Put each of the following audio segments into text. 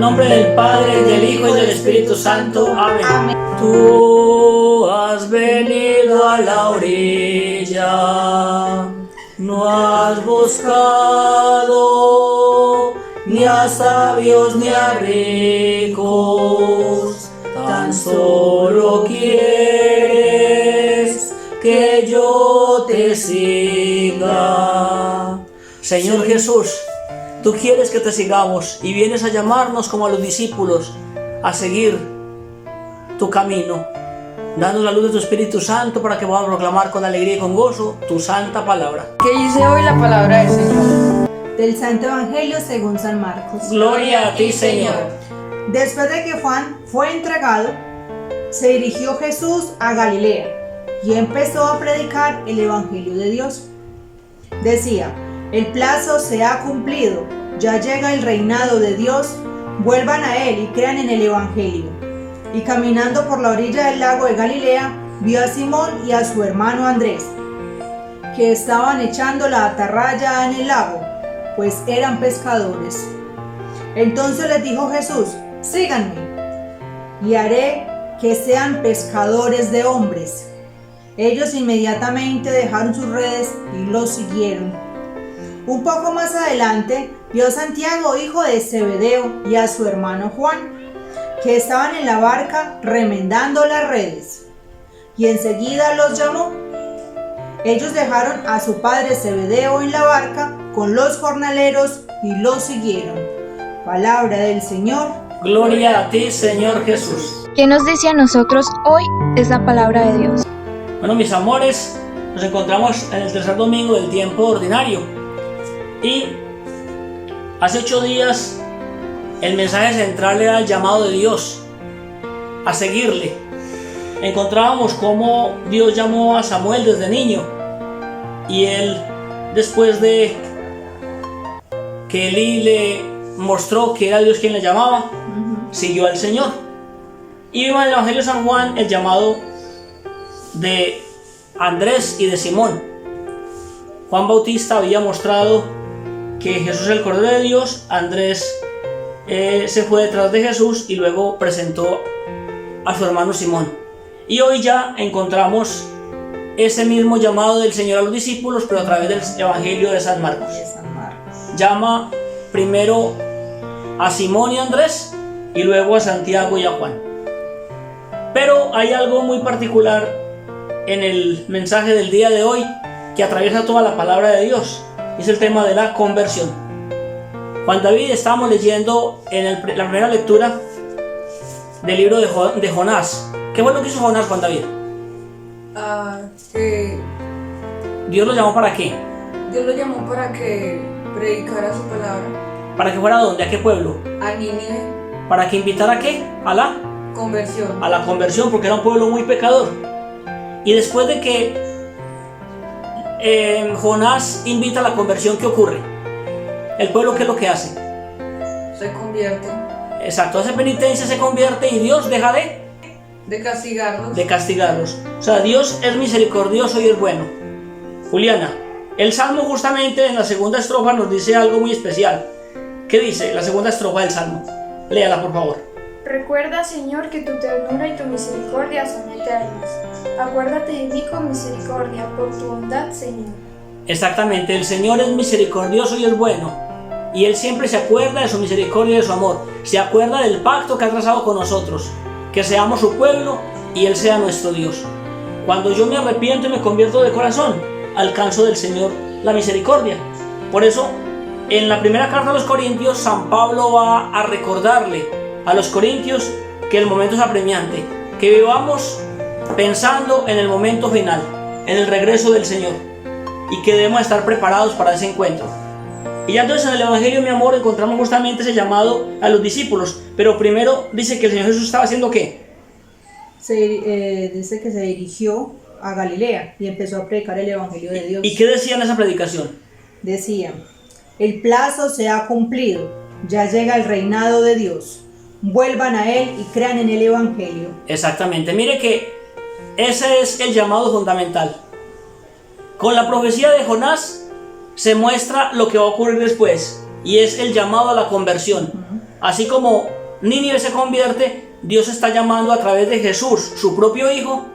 nombre del Padre, del Hijo y del Espíritu Santo. Amén. Amén. Tú has venido a la orilla, no has buscado ni a sabios ni a ricos, tan solo quieres que yo te siga. Señor Jesús, tú quieres que te sigamos y vienes a llamarnos como a los discípulos a seguir tu camino, danos la luz de tu Espíritu Santo para que podamos proclamar con alegría y con gozo tu santa palabra. ¿Qué dice hoy la palabra del Señor? Del Santo Evangelio según San Marcos. Gloria a ti, Señor. Después de que Juan fue entregado, se dirigió Jesús a Galilea y empezó a predicar el Evangelio de Dios. Decía: el plazo se ha cumplido, ya llega el reinado de Dios, vuelvan a él y crean en el Evangelio. Y caminando por la orilla del lago de Galilea, vio a Simón y a su hermano Andrés, que estaban echando la atarraya en el lago, pues eran pescadores. Entonces les dijo Jesús: síganme, y haré que sean pescadores de hombres. Ellos inmediatamente dejaron sus redes y los siguieron. Un poco más adelante vio a Santiago, hijo de Zebedeo, y a su hermano Juan, que estaban en la barca remendando las redes, y enseguida los llamó. Ellos dejaron a su padre Zebedeo en la barca con los jornaleros y los siguieron. Palabra del Señor. Gloria a ti, Señor Jesús. ¿Qué nos dice a nosotros hoy esa palabra de Dios? Bueno, mis amores, nos encontramos en el tercer domingo del tiempo ordinario. Y hace 8 días el mensaje central era el llamado de Dios a seguirle. Encontrábamos cómo Dios llamó a Samuel desde niño, y él, después de que Elí le mostró que era Dios quien le llamaba, siguió al Señor. Y vimos en el Evangelio de San Juan el llamado de Andrés y de Simón. Juan Bautista había mostrado que Jesús es el Cordero de Dios. Andrés se fue detrás de Jesús y luego presentó a su hermano Simón. Y hoy ya encontramos ese mismo llamado del Señor a los discípulos, pero a través del Evangelio de San Marcos. Llama primero a Simón y Andrés y luego a Santiago y a Juan. Pero hay algo muy particular en el mensaje del día de hoy que atraviesa toda la palabra de Dios. Es el tema de la conversión. Juan David, estábamos leyendo en la primera lectura del libro de Jonás. ¿Qué fue lo que hizo Jonás, Juan David? Que ¿Dios lo llamó para qué? Dios lo llamó para que predicara su palabra ¿Para que fuera a dónde? ¿A qué pueblo? a Nínive, ¿Para que invitara a qué? A la conversión, porque era un pueblo muy pecador. Y después de que Jonás invita a la conversión, ¿qué ocurre? El pueblo, ¿qué es lo que hace? se convierte, Exacto, hace penitencia, se convierte y Dios deja de castigarlos. de castigarlos. O sea, Dios es misericordioso y es bueno. Juliana, el Salmo justamente en la segunda estrofa nos dice algo muy especial. ¿Qué dice la segunda estrofa del Salmo? Léala, por favor. Recuerda, Señor, que tu ternura y tu misericordia son eternas. Acuérdate de mí con misericordia, por tu bondad, Señor. Exactamente, el Señor es misericordioso y es bueno. Y Él siempre se acuerda de su misericordia y de su amor. Se acuerda del pacto que ha trazado con nosotros, que seamos su pueblo y Él sea nuestro Dios. Cuando yo me arrepiento y me convierto de corazón, alcanzo del Señor la misericordia. Por eso, en la primera carta a los Corintios, San Pablo va a recordarle a los corintios que el momento es apremiante, que vivamos pensando en el momento final, en el regreso del Señor, y que debemos estar preparados para ese encuentro. Y ya entonces en el Evangelio, mi amor, encontramos justamente ese llamado a los discípulos, pero primero dice que el Señor Jesús estaba haciendo ¿qué? Dice que se dirigió a Galilea y empezó a predicar el Evangelio de Dios. ¿Y qué decía en esa predicación? Decía: el plazo se ha cumplido, ya llega el reinado de Dios, vuelvan a él y crean en el Evangelio. Exactamente, mire que ese es el llamado fundamental. Con la profecía de Jonás se muestra lo que va a ocurrir después, y es el llamado a la conversión. Así como Nínive se convierte, Dios está llamando a través de Jesús, su propio Hijo,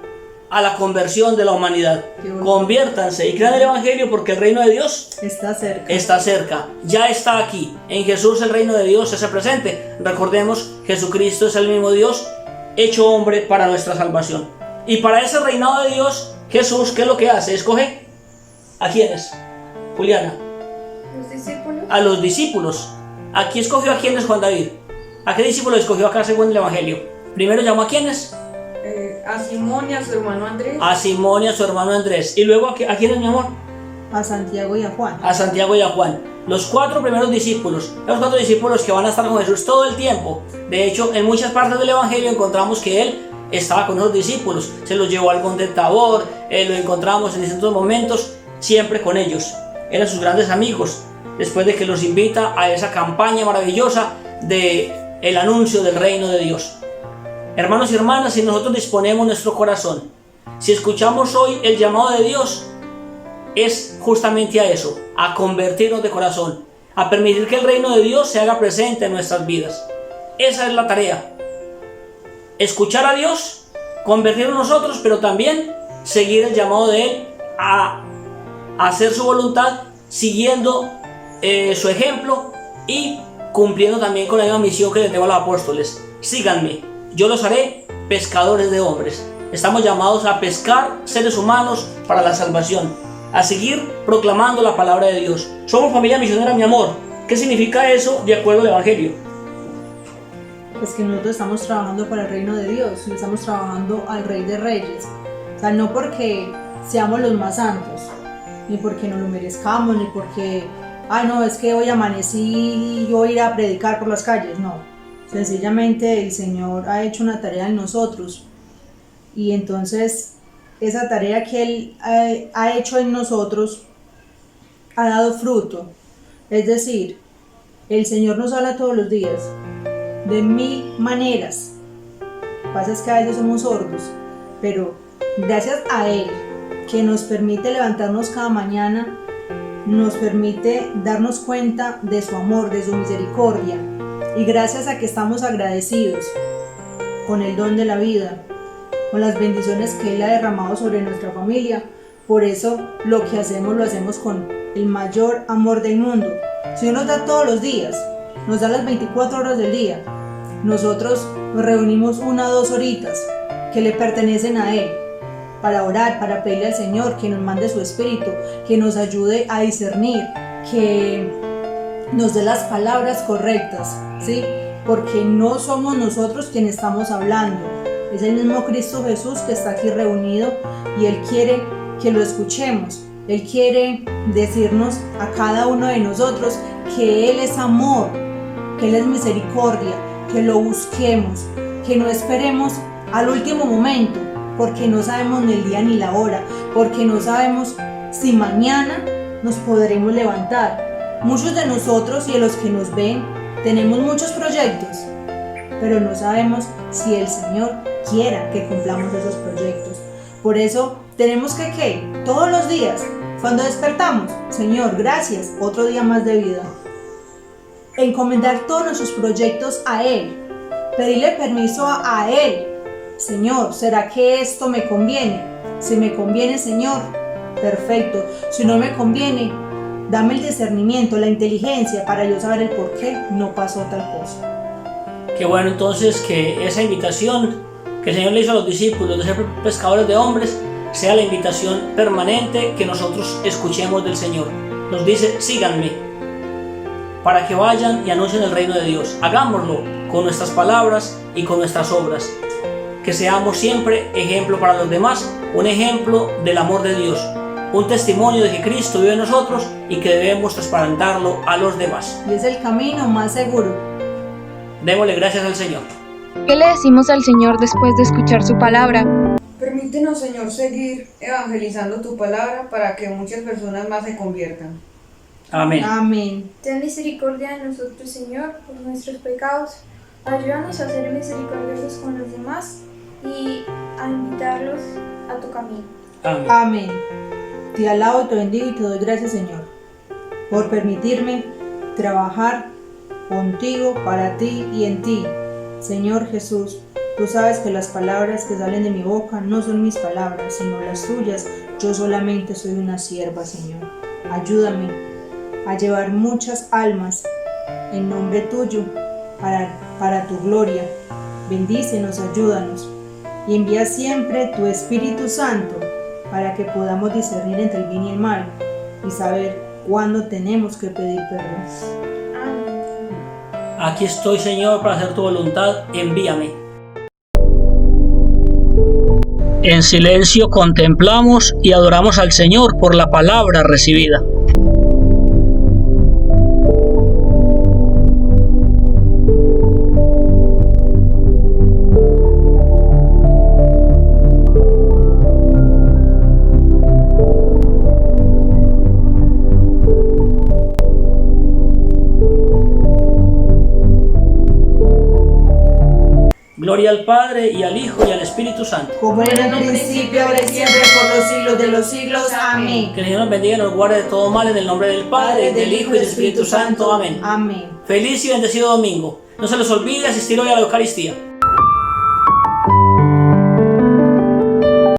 a la conversión de la humanidad. Conviértanse y crean el Evangelio, porque el reino de Dios Está cerca. está cerca, ya está aquí. En Jesús el reino de Dios se hace presente. Recordemos, Jesucristo es el mismo Dios hecho hombre para nuestra salvación. Y para ese reinado de Dios, Jesús, ¿qué es lo que hace? Escoge ¿a quiénes? Juliana. Los discípulos. A los discípulos. Aquí escogió a quiénes Juan David. ¿A qué discípulos escogió acá según el Evangelio? Primero llamó a quiénes. A Simón y a su hermano Andrés. A Simón y a su hermano Andrés. Y luego ¿a quiénes, mi amor? A Santiago y a Juan. A Santiago y a Juan. Los 4 primeros discípulos. Los 4 discípulos que van a estar con Jesús todo el tiempo. De hecho, en muchas partes del Evangelio encontramos que Él estaba con los discípulos. Se los llevó al monte Tabor. Lo encontramos en distintos momentos, siempre con ellos. Eran sus grandes amigos. Después de que los invita a esa campaña maravillosa de el anuncio del reino de Dios. Hermanos y hermanas, si nosotros disponemos nuestro corazón, si escuchamos hoy el llamado de Dios, es justamente a eso, a convertirnos de corazón, a permitir que el reino de Dios se haga presente en nuestras vidas. Esa es la tarea. Escuchar a Dios, convertirnos nosotros, pero también seguir el llamado de Él a hacer su voluntad, siguiendo su ejemplo y cumpliendo también con la misma misión que les debo a los apóstoles. Síganme, yo los haré pescadores de hombres. Estamos llamados a pescar seres humanos para la salvación, a seguir proclamando la palabra de Dios. Somos familia misionera, mi amor. ¿Qué significa eso de acuerdo al Evangelio? Pues que nosotros estamos trabajando para el reino de Dios y estamos trabajando al Rey de Reyes. O sea, no porque seamos los más santos, ni porque nos lo merezcamos, ni porque, ay no, es que hoy amanecí y yo voy a ir a predicar por las calles. No, sencillamente el Señor ha hecho una tarea en nosotros y entonces esa tarea que Él ha hecho en nosotros ha dado fruto. Es decir, el Señor nos habla todos los días de 1000 maneras. Lo que pasa es que a veces somos sordos, pero gracias a Él, que nos permite levantarnos cada mañana, nos permite darnos cuenta de su amor, de su misericordia, y gracias a que estamos agradecidos con el don de la vida, con las bendiciones que Él ha derramado sobre nuestra familia, por eso lo que hacemos lo hacemos con el mayor amor del mundo. El Señor nos da todos los días, nos da las 24 horas del día. Nosotros nos reunimos 1 o 2 horitas que le pertenecen a Él para orar, para pedirle al Señor que nos mande su Espíritu, que nos ayude a discernir, que nos dé las palabras correctas, ¿sí? Porque no somos nosotros quienes estamos hablando, es el mismo Cristo Jesús que está aquí reunido y Él quiere que lo escuchemos. Él quiere decirnos a cada uno de nosotros que Él es amor, que Él es misericordia, que lo busquemos, que no esperemos al último momento, porque no sabemos ni el día ni la hora, porque no sabemos si mañana nos podremos levantar. Muchos de nosotros y de los que nos ven tenemos muchos proyectos, pero no sabemos si el Señor quiera que cumplamos esos proyectos. Por eso tenemos que todos los días, cuando despertamos, Señor, gracias, otro día más de vida. Encomendar todos nuestros proyectos a Él, pedirle permiso a Él. Señor, ¿será que esto me conviene? Si me conviene, Señor, perfecto. Si no me conviene, dame el discernimiento, la inteligencia para yo saber el por qué no pasó tal cosa. Qué bueno entonces que esa invitación que el Señor le hizo a los discípulos de ser pescadores de hombres sea la invitación permanente que nosotros escuchemos del Señor. Nos dice, síganme, para que vayan y anuncien el reino de Dios. Hagámoslo con nuestras palabras y con nuestras obras. Que seamos siempre ejemplo para los demás, un ejemplo del amor de Dios, un testimonio de que Cristo vive en nosotros y que debemos transparentarlo a los demás. Y es el camino más seguro. Démosle gracias al Señor. ¿Qué le decimos al Señor después de escuchar su palabra? Permítenos, Señor, seguir evangelizando tu palabra para que muchas personas más se conviertan. Amén. Amén. Ten misericordia de nosotros, Señor, por nuestros pecados. Ayúdanos a ser misericordiosos con los demás y a invitarlos a tu camino. Amén. Amén. Te alabo, te bendigo y te doy gracias, Señor, por permitirme trabajar contigo, para ti y en ti, Señor Jesús, tú sabes que las palabras que salen de mi boca no son mis palabras, sino las tuyas. Yo solamente soy una sierva, Señor. Ayúdame a llevar muchas almas en nombre tuyo para tu gloria. Bendícenos, ayúdanos y envía siempre tu Espíritu Santo para que podamos discernir entre el bien y el mal y saber cuándo tenemos que pedir perdón. Aquí estoy, Señor, para hacer tu voluntad, envíame. En silencio contemplamos y adoramos al Señor por la palabra recibida. Gloria al Padre, y al Hijo, y al Espíritu Santo. Como era en un principio, ahora y siempre, por los siglos de los siglos. Amén. Que el Señor nos bendiga y nos guarde de todo mal, en el nombre del Padre, del Hijo y del Espíritu Santo. Amén. Amén. Feliz y bendecido domingo. No se les olvide asistir hoy a la Eucaristía.